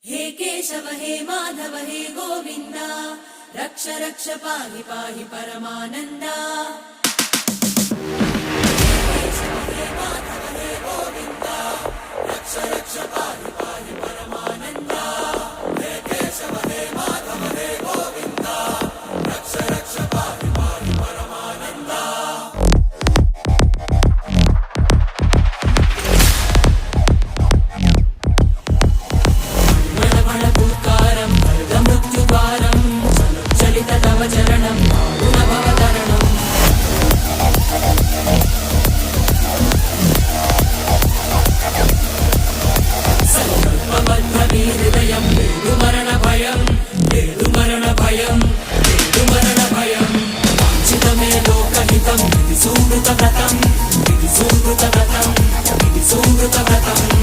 हे केशव हे माधव हे गोविंद रक्ष रक्ष पाहि पाहि परमानंदा। हे केशव हे माधव हे गोविंद रक्ष रक्ष पाहि पाहि परमानंदा। हे केशव हे माधव हे गोविंद रक्ष रक्ष पाहि पाहि परमानंदा। चरणं गुणभवतरणं संकल्पबद्धहृदयं मरणभयं मरणभयं मरणभयं वाञ्छितमे लोकहितं विधि सुकृतव्रतं विधि सुकृतव्रतं विधि सुकृतव्रतं।